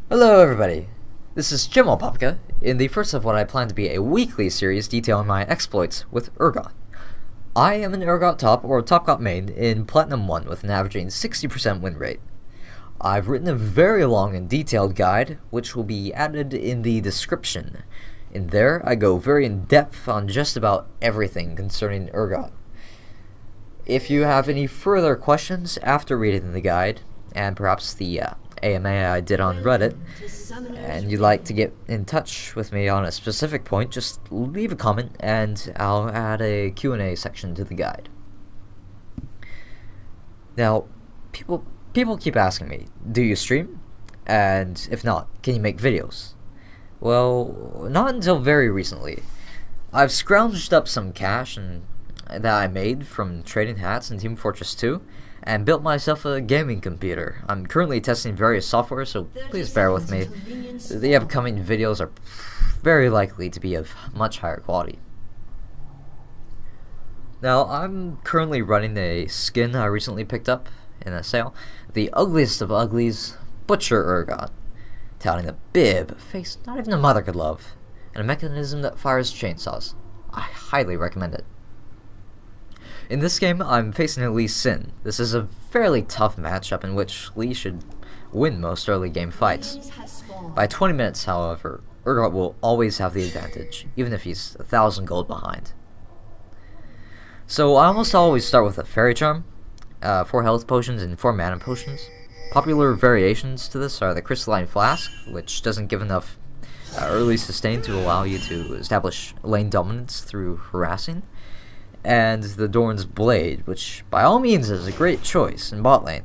Hello everybody, this is Jim Popka in the first of what I plan to be a weekly series detailing my exploits with Urgot. I am an Urgot top or top got main in Platinum 1 with an averaging 60% win rate. I've written a very long and detailed guide which will be added in the description. In there I go very in depth on just about everything concerning Urgot. If you have any further questions after reading the guide, and perhaps the AMA I did on Reddit, and you'd like to get in touch with me on a specific point, just leave a comment and I'll add a Q&A section to the guide. Now, people keep asking me, do you stream? And if not, can you make videos? Well, not until very recently. I've scrounged up some cash that I made from trading hats in Team Fortress 2 and built myself a gaming computer. I'm currently testing various software, so please bear with me. The upcoming videos are very likely to be of much higher quality. Now, I'm currently running a skin I recently picked up in a sale. The ugliest of uglies, Butcher Urgot. Touting a bib, face not even a mother could love, and a mechanism that fires chainsaws. I highly recommend it. In this game, I'm facing Lee Sin. This is a fairly tough matchup in which Lee should win most early game fights. By 20 minutes, however, Urgot will always have the advantage, even if he's 1,000 gold behind. So I almost always start with a Fairy Charm, 4 health potions and 4 mana potions. Popular variations to this are the Crystalline Flask, which doesn't give enough early sustain to allow you to establish lane dominance through harassing, and the Dorn's Blade, which by all means is a great choice in bot lane,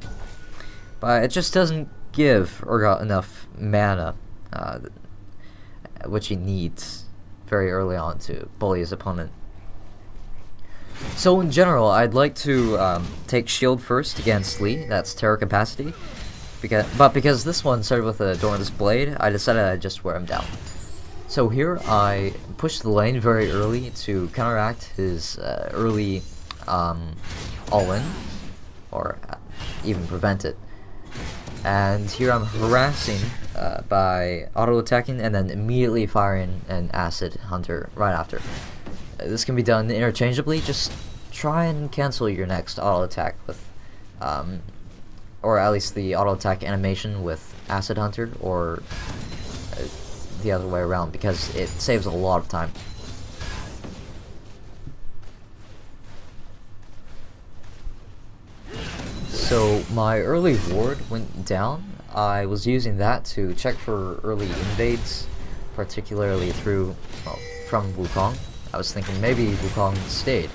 but it just doesn't give Urgot enough mana, which he needs very early on to bully his opponent. So in general, I'd like to take shield first against Lee, that's Terror Capacity, because this one started with a Dorn's Blade, I decided I'd just wear him down. So here I push the lane very early to counteract his early all-in, or even prevent it. And here I'm harassing by auto-attacking and then immediately firing an Acid Hunter right after. This can be done interchangeably, just try and cancel your next auto-attack with, or at least the auto-attack animation with Acid Hunter, or the other way around, because it saves a lot of time. So my early ward went down. I was using that to check for early invades, particularly through, well, from Wukong. I was thinking maybe Wukong stayed.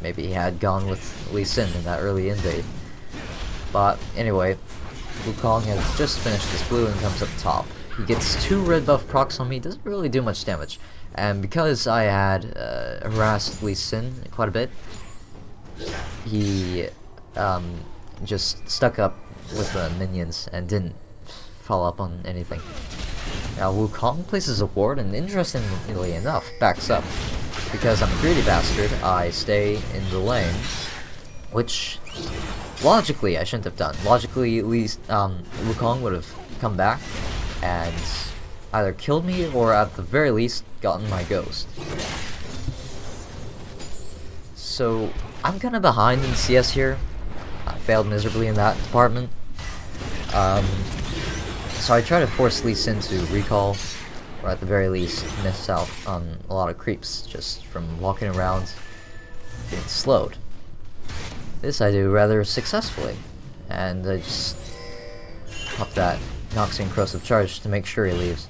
Maybe he had gone with Lee Sin in that early invade. But anyway, Wukong has just finished his blue and comes up top. He gets 2 red buff procs on me, doesn't really do much damage. And because I had harassed Lee Sin quite a bit, he just stuck up with the minions and didn't follow up on anything. Now Wukong places a ward and, interestingly enough, backs up. Because I'm a greedy bastard, I stay in the lane, which logically I shouldn't have done. Logically, at least Wukong would have come back and either killed me or at the very least gotten my ghost. So I'm kinda behind in CS here. I failed miserably in that department. So I try to force Lee Sin to recall, or at the very least miss out on a lot of creeps just from walking around being slowed. This I do rather successfully, and I just pop that Noxian Corrosive Charge to make sure he leaves.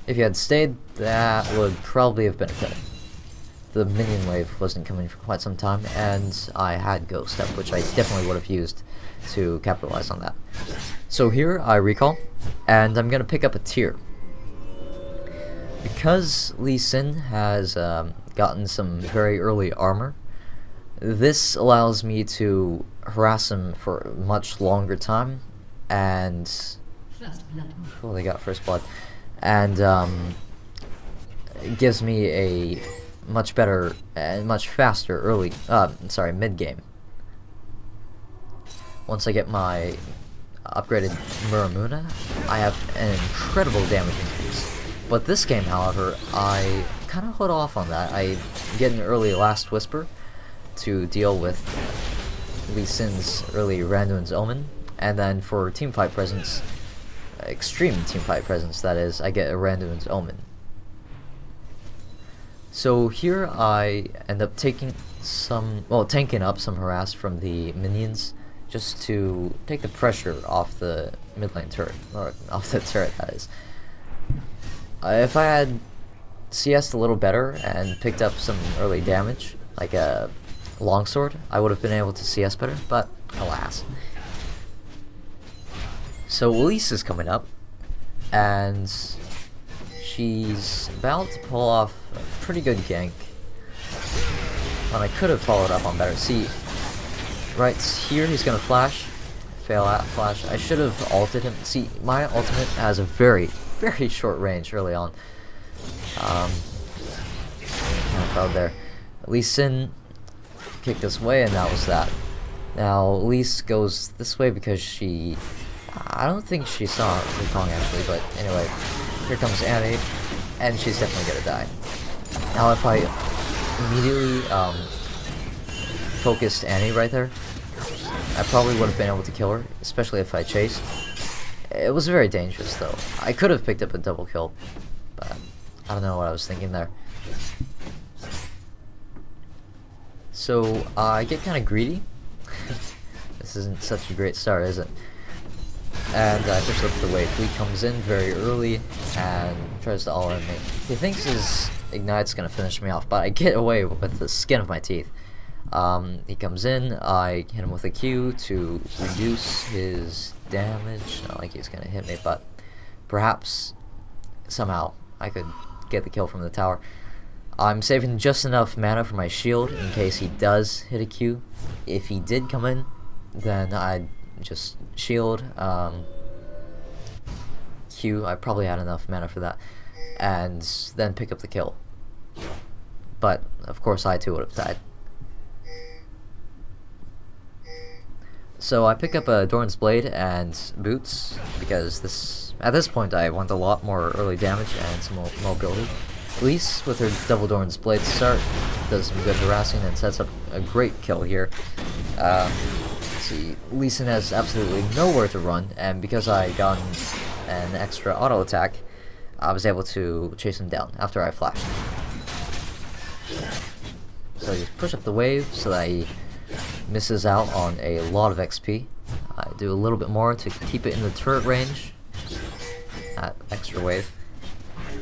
If he had stayed, that would probably have been a kill. The minion wave wasn't coming for quite some time, and I had Ghost Step, which I definitely would have used to capitalize on that. So here I recall, and I'm gonna pick up a tier. Because Lee Sin has gotten some very early armor, this allows me to harass him for a much longer time, and oh, they got first blood, and it gives me a much better and much faster early, mid game. Once I get my upgraded Muramuna, I have an incredible damage increase. But this game, however, I kind of hold off on that. I get an early Last Whisper to deal with Lee Sin's early Randuin's Omen, and then for teamfight presence, extreme teamfight presence that is, I get a Randuin's Omen. So here I end up taking some, well, tanking up some harass from the minions just to take the pressure off the mid lane turret, or off the turret that is. If I had CS'd a little better and picked up some early damage, like a longsword, I would have been able to CS better, but alas. So Elise is coming up, and she's about to pull off a pretty good gank. And I could have followed up on better. See, right here he's gonna flash, fail at flash. I should have ulted him. See, my ultimate has a very short range early on. Kind of proud there. Lee Sin kicked us away, and that was that. Now Elise goes this way because she, I don't think she saw Wukong actually, but anyway, here comes Annie, and she's definitely gonna die. Now if I immediately focused Annie right there, I probably would have been able to kill her, especially if I chased. It was very dangerous though. I could have picked up a double kill, but I don't know what I was thinking there. So I get kind of greedy. This isn't such a great start, is it? And I push up the wave. He comes in very early and tries to all-in me. He thinks his Ignite's gonna finish me off, but I get away with the skin of my teeth. He comes in, I hit him with a Q to reduce his damage. Not like he's gonna hit me, but perhaps somehow I could get the kill from the tower. I'm saving just enough mana for my shield in case he does hit a Q. If he did come in, then I'd just shield, Q. I probably had enough mana for that, and then pick up the kill. But of course I too would have died. So I pick up a Doran's Blade and boots because at this point I want a lot more early damage and some mobility. Elise with her double Doran's Blade start does some good harassing and sets up a great kill here. See, Lee Sin has absolutely nowhere to run, and because I got an extra auto attack, I was able to chase him down after I flashed. So you push up the wave so that he misses out on a lot of XP. I do a little bit more to keep it in the turret range, that extra wave,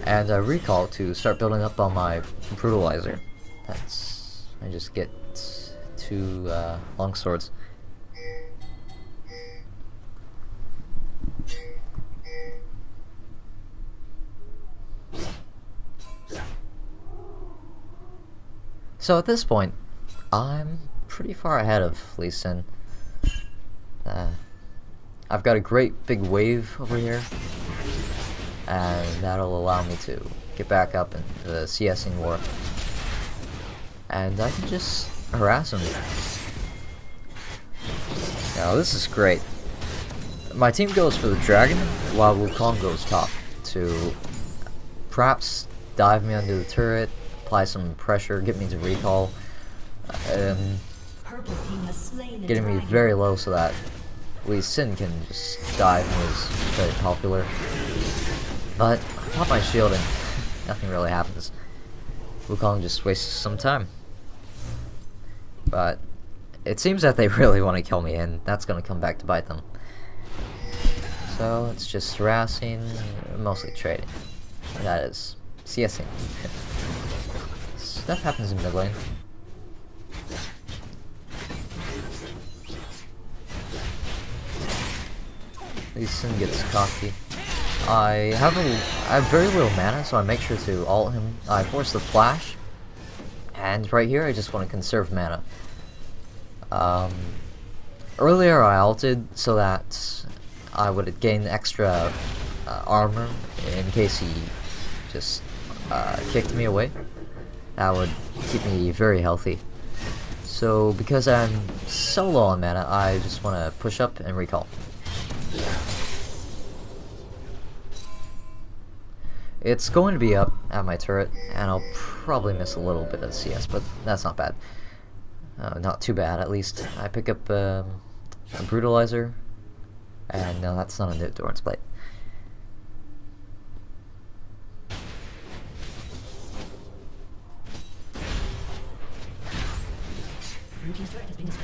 and I recall to start building up on my brutalizer. I just get 2 long swords. So at this point, I'm pretty far ahead of Lee Sin. I've got a great big wave over here, and that'll allow me to get back up in the CSing war. And I can just harass him. Now this is great. My team goes for the dragon, while Wukong goes top to perhaps dive me under the turret, apply some pressure, get me to recall, getting me very low so that Lee Sin can just dive and is very popular. But I pop my shield and nothing really happens. Wukong just wastes some time. But it seems that they really want to kill me, and that's going to come back to bite them. So it's just harassing, mostly trading. That is CSing. Stuff happens in mid lane. Lee Sin gets cocky. I have very little mana, so I make sure to ult him. I force the flash, and right here I just want to conserve mana. Earlier I ulted so that I would gain extra armor in case he just kicked me away. That would keep me very healthy. So because I'm so low on mana, I just want to push up and recall. It's going to be up at my turret, and I'll probably miss a little bit of CS, but that's not bad. Not too bad, at least. I pick up a brutalizer, and no, that's not a endurance plate.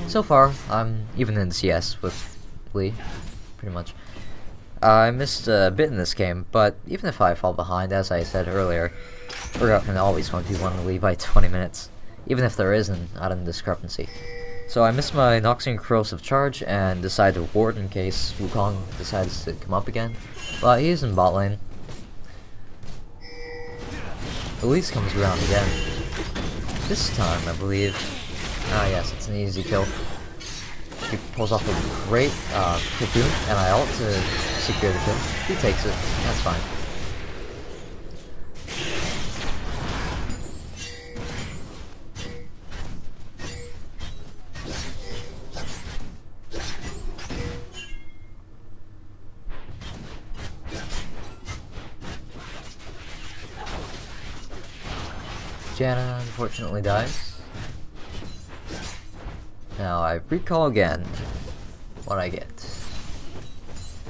So far, I'm even in CS with Lee, pretty much. I missed a bit in this game, but even if I fall behind, as I said earlier, Urgot can always 1v1 Lee by 20 minutes, even if there is an item discrepancy. So I missed my Noxian Corrosive Charge and decided to ward in case Wukong decides to come up again, but he's in bot lane. Elise comes around again. This time, I believe. Ah yes, it's an easy kill. She pulls off a great cocoon, and I ult to secure the kill. He takes it, that's fine. Janna unfortunately dies. Now I recall again what I get.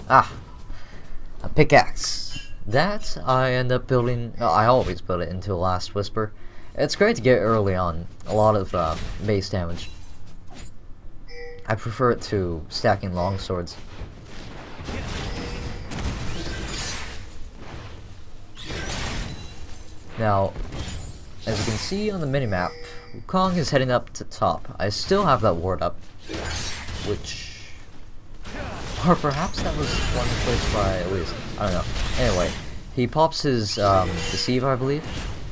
Ah! A pickaxe. That I end up building, I always build it into a Last Whisper. It's great to get early on, a lot of base damage. I prefer it to stacking longswords. Now, as you can see on the minimap, Wukong is heading up to top. I still have that ward up, which... or perhaps that was one placed by Elise. I don't know. Anyway, he pops his Deceive, I believe,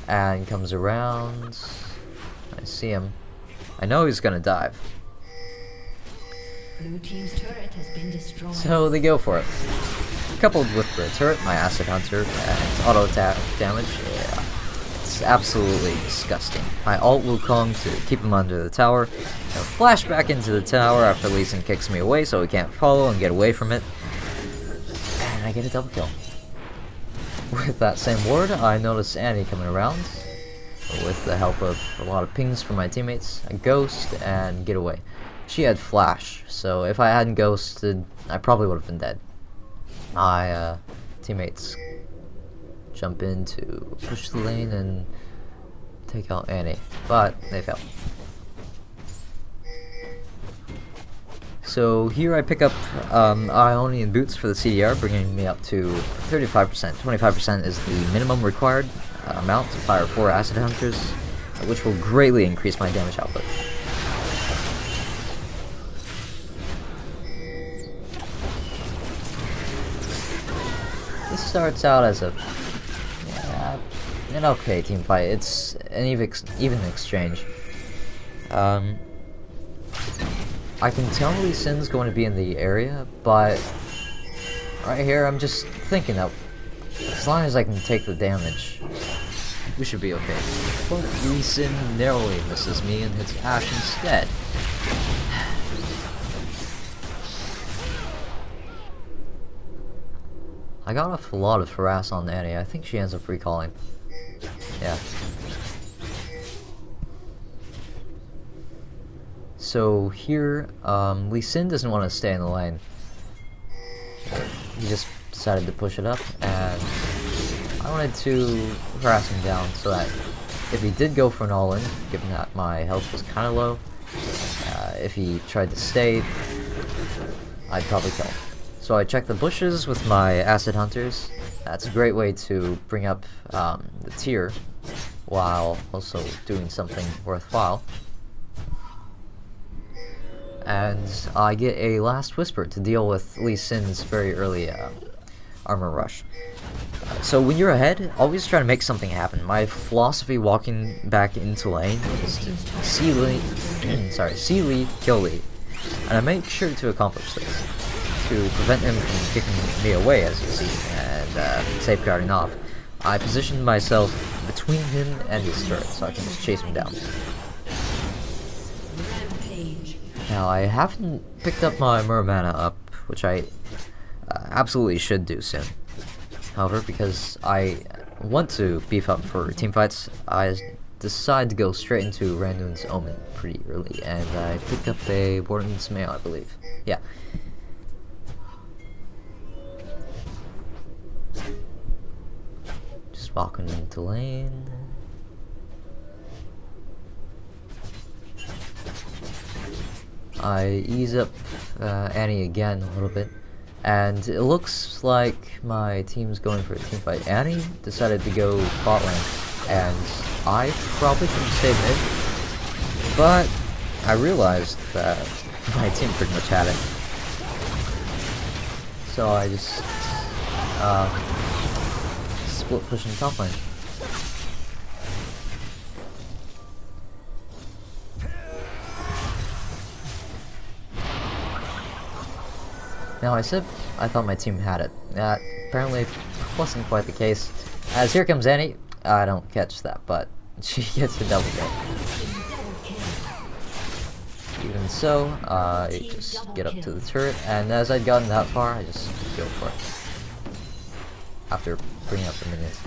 and comes around. I see him. I know he's gonna dive. Blue team's turret has been destroyed. So they go for it. Coupled with the turret, my Acid Hunter, and auto attack damage, yeah. It's absolutely disgusting. I ult Wukong to keep him under the tower, and flash back into the tower after Lee Sin kicks me away so he can't follow and get away from it. And I get a double kill. With that same ward, I notice Annie coming around. With the help of a lot of pings from my teammates, I ghost and get away. She had flash, so if I hadn't ghosted, I probably would have been dead. My teammates jump in to push the lane and take out Annie, but they failed. So here I pick up Ionian boots for the CDR, bringing me up to 35%. 25% is the minimum required amount to fire 4 Acid Hunters, which will greatly increase my damage output. This starts out as an okay team fight. It's an even exchange. I can tell Lee Sin's going to be in the area, but right here I'm just thinking that as long as I can take the damage, we should be okay. But Lee Sin narrowly misses me and hits Ashe instead. I got off a lot of harass on Annie. I think she ends up recalling. Yeah. So here, Lee Sin doesn't want to stay in the lane. He just decided to push it up, and I wanted to harass him down so that if he did go for an all-in, given that my health was kind of low, if he tried to stay, I'd probably kill him. So I check the bushes with my Acid Hunters. That's a great way to bring up the tier while also doing something worthwhile. And I get a Last Whisper to deal with Lee Sin's very early armor rush. So when you're ahead, always try to make something happen. My philosophy walking back into lane is to see Lee, kill Lee, and I make sure to accomplish this. To prevent him from kicking me away, as you see, and safeguarding off, I positioned myself between him and his turret so I can just chase him down. Now I haven't picked up my Murmana up, which I absolutely should do soon. However, because I want to beef up for team fights, I decided to go straight into Randuin's Omen pretty early, and I picked up a Warden's Mail, I believe. Yeah. Just walking into lane. I ease up Annie again a little bit, and it looks like my team's going for a team fight. Annie decided to go bot lane, and I probably should stay mid, but I realized that my team pretty much had it, so I just split pushing top lane. Now I said I thought my team had it. That apparently wasn't quite the case. As here comes Annie. I don't catch that, but she gets a double kill. Even so, I just get up to the turret, and as I'd gotten that far, I just go for it. After bringing up the minions.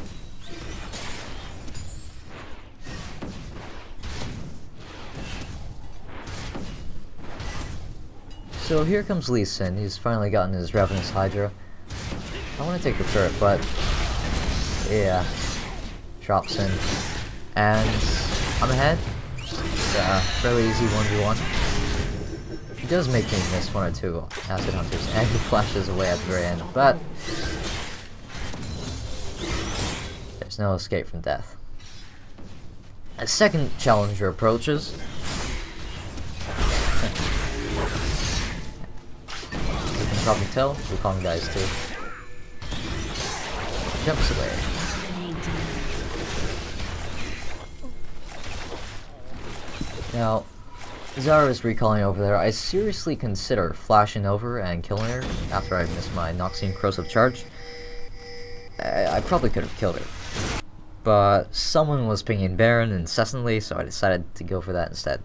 So here comes Lee Sin. He's finally gotten his Ravenous Hydra. I want to take the turret, but yeah, drops in, and I'm ahead. It's a fairly easy 1v1. He does make me miss one or two acid hunters, and he flashes away at the very end, but there's no escape from death. A second challenger approaches. You can probably tell, Wukong dies too. Jumps away. Now, Zara is recalling over there. I seriously consider flashing over and killing her after I missed my Noxian Corrosive Charge. I probably could have killed her, but someone was pinging Baron incessantly, so I decided to go for that instead.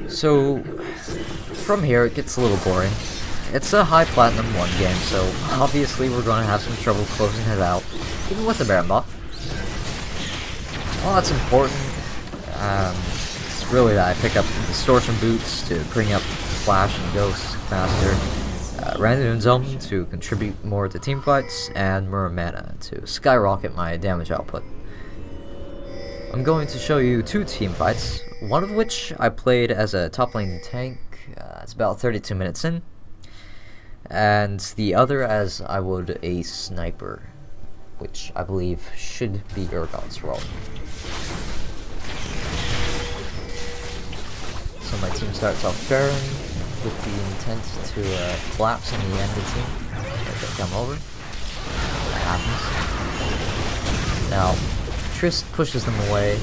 So, from here it gets a little boring. It's a high platinum 1 game, so obviously we're going to have some trouble closing it out, even with the Baron buff. Well, that's important. It's really that I pick up Distortion Boots to bring up Flash and Ghost faster, Random Zone to contribute more to teamfights, and Mirror Mana to skyrocket my damage output. I'm going to show you 2 teamfights, one of which I played as a top lane tank. It's about 32 minutes in, and the other as I would a sniper, which I believe should be Urgot's role. So my team starts off Baron with the intent to collapse on the enemy team. Let them come over. That happens. Now, Trist pushes them away.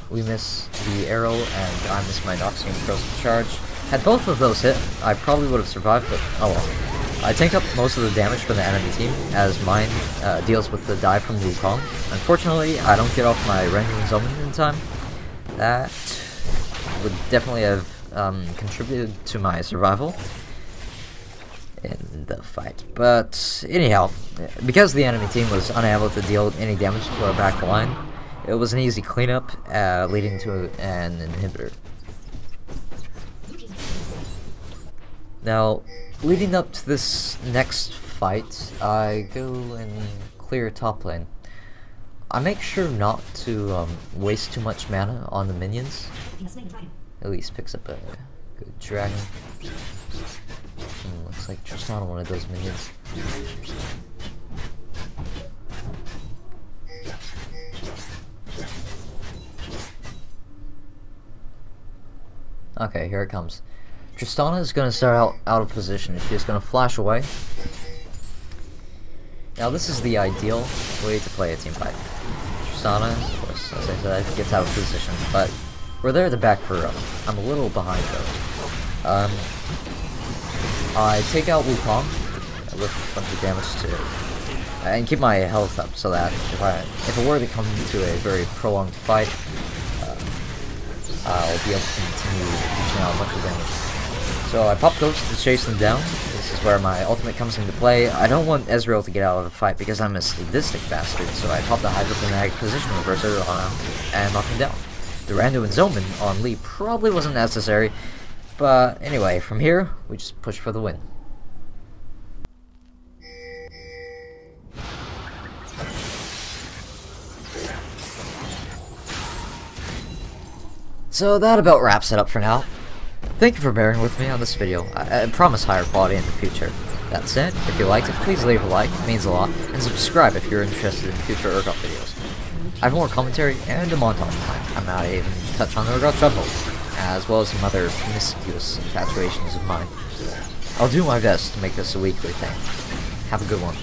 We miss the arrow, and I miss my Noxian Corrosive Charge. Had both of those hit, I probably would have survived, but oh well. I tank up most of the damage for the enemy team, as mine deals with the dive from Wukong. Unfortunately, I don't get off my Renewing Omen in time. That would definitely have contributed to my survival in the fight. But anyhow, because the enemy team was unable to deal any damage to our back line, it was an easy cleanup, leading to an inhibitor. Now, leading up to this next fight, I go and clear top lane. I make sure not to waste too much mana on the minions. At least picks up a good dragon. Looks like Tristana, one of those minions. Okay, here it comes. Tristana is going to start out of position. She's going to flash away. Now this is the ideal way to play a team fight. Tristana, of course, as I said, gets out of position, but we're there to back her up. I'm a little behind though. I take out Wukong with a bunch of damage to, and keep my health up so that if it were to come to a very prolonged fight, I'll be able to continue reaching out a bunch of damage. So I pop Ghost to chase them down. This is where my ultimate comes into play. I don't want Ezreal to get out of the fight because I'm a sadistic bastard, so I pop the hydrokinetic position reverser on him and knock him down. The Rando and Zoman on Lee probably wasn't necessary, but anyway, from here, we just push for the win. So that about wraps it up for now. Thank you for bearing with me on this video. I promise higher quality in the future. That said, if you liked it, please leave a like, it means a lot, and subscribe if you're interested in future Urgot videos. I have more commentary and a montage behind. I might even touch on Urgot Shuffle, as well as some other promiscuous infatuations of mine. I'll do my best to make this a weekly thing. Have a good one.